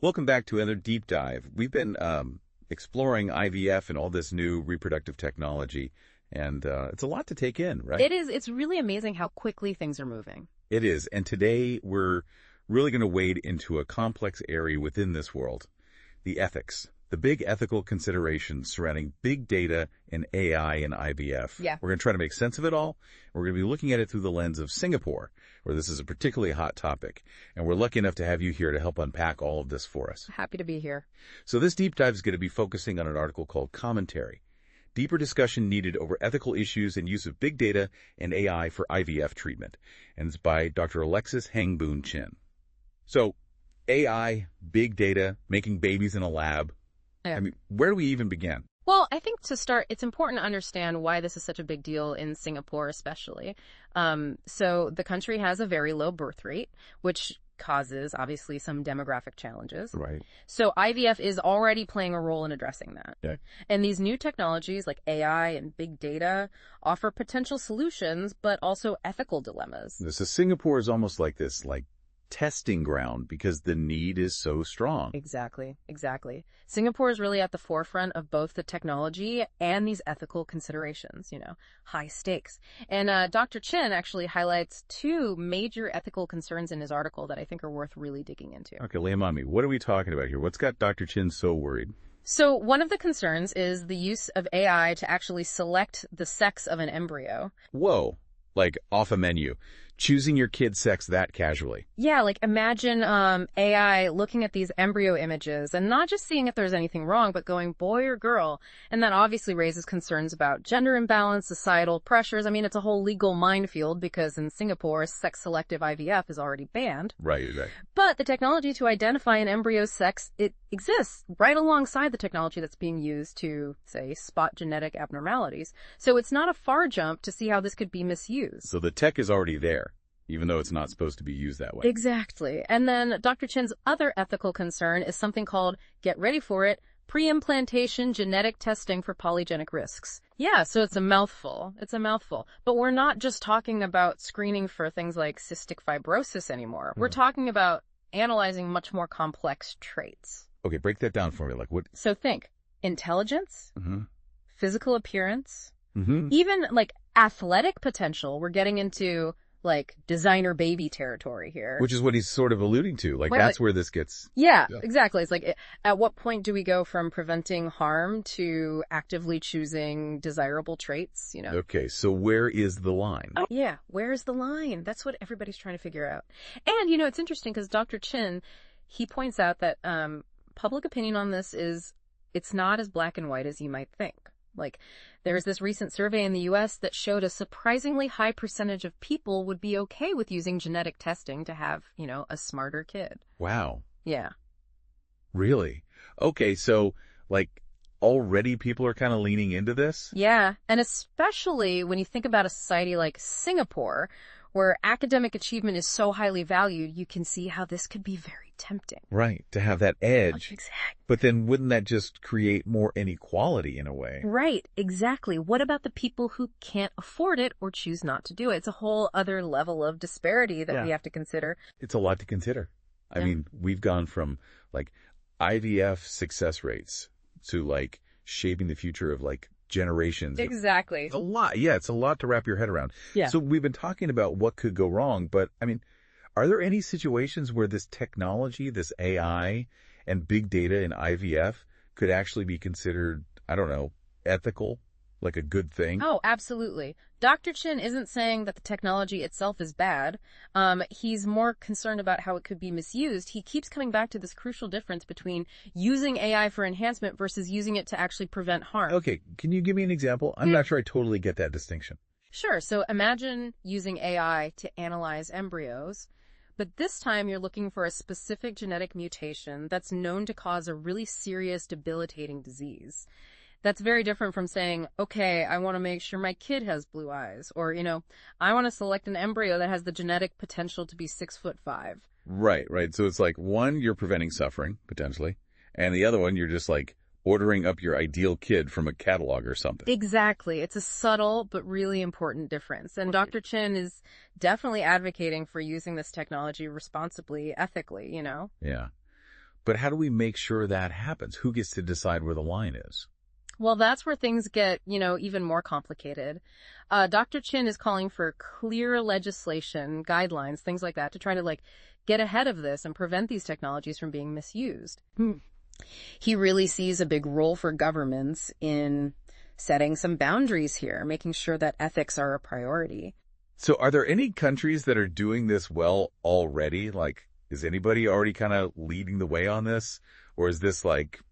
Welcome back to another deep dive. We've been exploring IVF and all this new reproductive technology, and it's a lot to take in, right? It is. It's really amazing how quickly things are moving. It is. And today we're really going to wade into a complex area within this world, the ethics, the big ethical considerations surrounding big data and AI and IVF. Yeah. We're going to try to make sense of it all. We're going to be looking at it through the lens of Singapore, where this is a particularly hot topic. And we're lucky enough to have you here to help unpack all of this for us. Happy to be here. So this deep dive is going to be focusing on an article called Commentary. Deeper discussion needed over ethical issues and use of big data and AI for IVF treatment. And it's by Dr. Alexis Heng-Boon Chin. So AI, big data, making babies in a lab. Yeah. I mean, where do we even begin? Well, I think to start, it's important to understand why this is such a big deal in Singapore, especially. So the country has a very low birth rate, which causes, obviously, some demographic challenges. Right. So IVF is already playing a role in addressing that. Okay. And these new technologies like AI and big data offer potential solutions, but also ethical dilemmas. So Singapore is almost like this, testing ground because the need is so strong. Exactly. Singapore is really at the forefront of both the technology and these ethical considerations, high stakes. And Dr. Chin actually highlights two major ethical concerns in his article that I think are worth really digging into. Okay, lay them on me. What are we talking about here? What's got Dr. Chin so worried? So one of the concerns is the use of AI to actually select the sex of an embryo. Whoa, like off a menu. Choosing your kid's sex that casually. Yeah, imagine AI looking at these embryo images and not just seeing if there's anything wrong, but going boy or girl. And that obviously raises concerns about gender imbalance, societal pressures. I mean, it's a whole legal minefield because in Singapore, sex-selective IVF is already banned. Right. But the technology to identify an embryo's sex, it exists right alongside the technology that's being used to, say, spot genetic abnormalities. So it's not a far jump to see how this could be misused. So the tech is already there, even though it's not supposed to be used that way. Exactly. And then Dr. Chin's other ethical concern is something called, get ready for it, pre-implantation genetic testing for polygenic risks. Yeah, so it's a mouthful. But we're not just talking about screening for things like cystic fibrosis anymore. We're talking about analyzing much more complex traits. Okay, break that down for me. What? So think intelligence, physical appearance, even athletic potential. We're getting into designer baby territory here. Which is what he's sort of alluding to. That's where this gets... Yeah, exactly. It's at what point do we go from preventing harm to actively choosing desirable traits, Okay, so where is the line? Yeah, where is the line? That's what everybody's trying to figure out. And, it's interesting because Dr. Chin, he points out that public opinion on this it's not as black and white as you might think. There's this recent survey in the U.S. that showed a surprisingly high percentage of people would be okay with using genetic testing to have, a smarter kid. Wow. Yeah. Really? Okay, so, already people are kind of leaning into this? Yeah, and especially when you think about a society like Singapore, where academic achievement is so highly valued, you can see how this could be very tempting. Right, to have that edge. Exactly. But then wouldn't that just create more inequality in a way? Right, exactly. What about the people who can't afford it or choose not to do it? It's a whole other level of disparity that we have to consider. It's a lot to consider. I mean, we've gone from IVF success rates to shaping the future of generations. Exactly. It's a lot. Yeah, it's a lot to wrap your head around. Yeah. So we've been talking about what could go wrong, but I mean, are there any situations where this technology, this AI and big data in IVF could actually be considered, I don't know, ethical, a good thing? Oh, absolutely. Dr. Chin isn't saying that the technology itself is bad. He's more concerned about how it could be misused. He keeps coming back to this crucial difference between using AI for enhancement versus using it to actually prevent harm. Okay, can you give me an example? I'm not sure I totally get that distinction. Sure. So imagine using AI to analyze embryos, but this time you're looking for a specific genetic mutation that's known to cause a really serious, debilitating disease. That's very different from saying, okay, I want to make sure my kid has blue eyes, or, I want to select an embryo that has the genetic potential to be 6'5". Right. So it's one, you're preventing suffering, potentially, and the other one, you're just ordering up your ideal kid from a catalog or something. Exactly. It's a subtle but really important difference. And Dr. Chin is definitely advocating for using this technology responsibly, ethically, Yeah. But how do we make sure that happens? Who gets to decide where the line is? Well, that's where things get, even more complicated. Dr. Chin is calling for clear legislation, guidelines, things like that, to try to get ahead of this and prevent these technologies from being misused. He really sees a big role for governments in setting some boundaries here, making sure that ethics are a priority. So are there any countries that are doing this well already? Is anybody already kind of leading the way on this? Or is this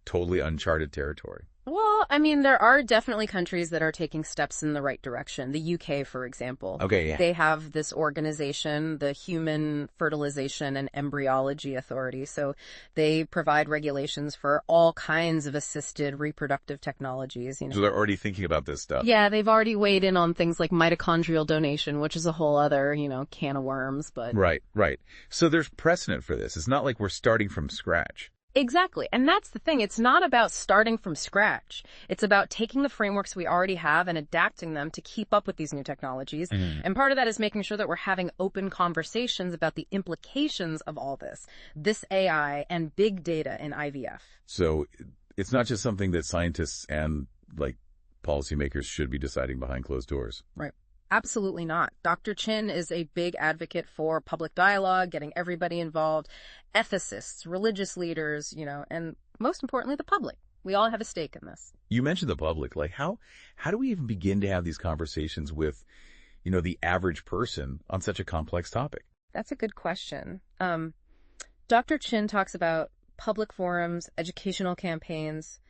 totally uncharted territory? Well, I mean, there are definitely countries that are taking steps in the right direction. The UK, for example. Okay, yeah. They have this organization, the Human Fertilization and Embryology Authority. So they provide regulations for all kinds of assisted reproductive technologies. So they're already thinking about this stuff. Yeah, they've already weighed in on things like mitochondrial donation, which is a whole other, can of worms. But Right. So there's precedent for this. It's not like we're starting from scratch. Exactly. And that's the thing. It's not about starting from scratch. It's about taking the frameworks we already have and adapting them to keep up with these new technologies. And part of that is making sure that we're having open conversations about the implications of all this AI and big data in IVF. So it's not just something that scientists and policymakers should be deciding behind closed doors. Right. Absolutely not. Dr. Chin is a big advocate for public dialogue, getting everybody involved, ethicists, religious leaders, and most importantly, the public. We all have a stake in this. You mentioned the public. How do we even begin to have these conversations with, the average person on such a complex topic? That's a good question. Dr. Chin talks about public forums, educational campaigns.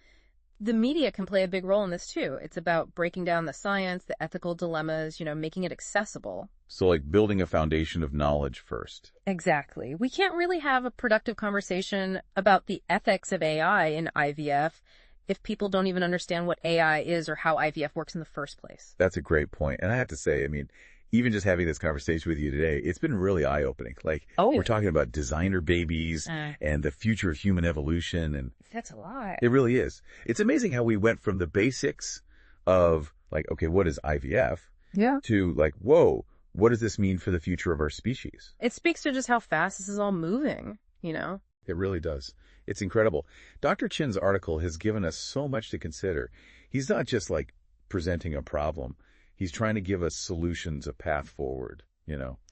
The media can play a big role in this too. It's about breaking down the science, the ethical dilemmas, making it accessible. So building a foundation of knowledge first. Exactly. We can't really have a productive conversation about the ethics of AI in IVF if people don't even understand what AI is or how IVF works in the first place. That's a great point. And I have to say, even just having this conversation with you today, it's been really eye-opening. We're talking about designer babies and the future of human evolution. And that's a lot. It really is. It's amazing how we went from the basics of okay, what is IVF? Yeah. To whoa, what does this mean for the future of our species? It speaks to just how fast this is all moving, It really does. It's incredible. Dr. Chin's article has given us so much to consider. He's not just presenting a problem. He's trying to give us solutions, a path forward,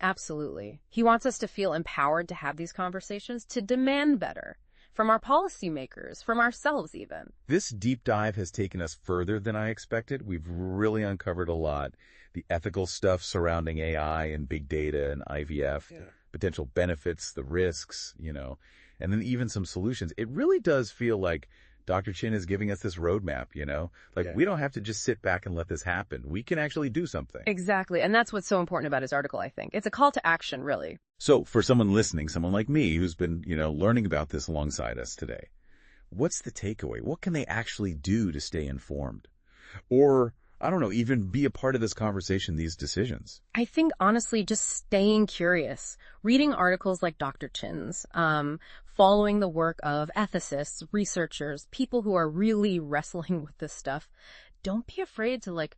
Absolutely. He wants us to feel empowered to have these conversations, to demand better from our policymakers, from ourselves even. This deep dive has taken us further than I expected. We've really uncovered a lot. The ethical stuff surrounding AI and big data and IVF, potential benefits, the risks, and then even some solutions. It really does feel like Dr. Chin is giving us this roadmap, we don't have to just sit back and let this happen. We can actually do something. Exactly. And that's what's so important about his article, I think. It's a call to action, really. So for someone listening, someone like me who's been, learning about this alongside us today, what's the takeaway? What can they actually do to stay informed? Or, I don't know, even be a part of this conversation, these decisions? I think, honestly, just staying curious, reading articles like Dr. Chin's, following the work of ethicists, researchers, people who are really wrestling with this stuff. Don't be afraid to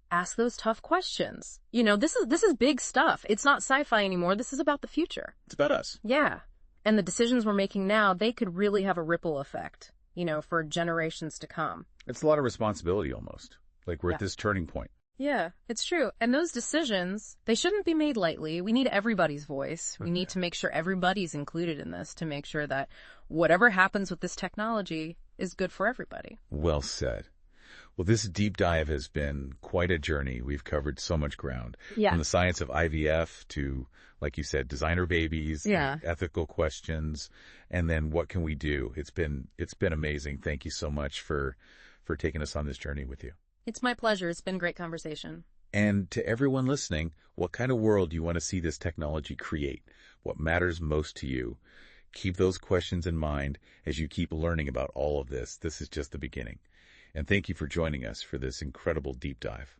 ask those tough questions. This is big stuff. It's not sci-fi anymore. This is about the future. It's about us. Yeah. And the decisions we're making now, they could really have a ripple effect, for generations to come. It's a lot of responsibility almost. We're at this turning point. Yeah, it's true. And those decisions, they shouldn't be made lightly. We need everybody's voice. We need to make sure everybody's included in this to make sure that whatever happens with this technology is good for everybody. Well said. Well, this deep dive has been quite a journey. We've covered so much ground. Yeah. From the science of IVF to, like you said, designer babies, ethical questions, and then what can we do? It's been amazing. Thank you so much for taking us on this journey with you. It's my pleasure. It's been a great conversation. And to everyone listening, what kind of world do you want to see this technology create? What matters most to you? Keep those questions in mind as you keep learning about all of this. This is just the beginning. And thank you for joining us for this incredible deep dive.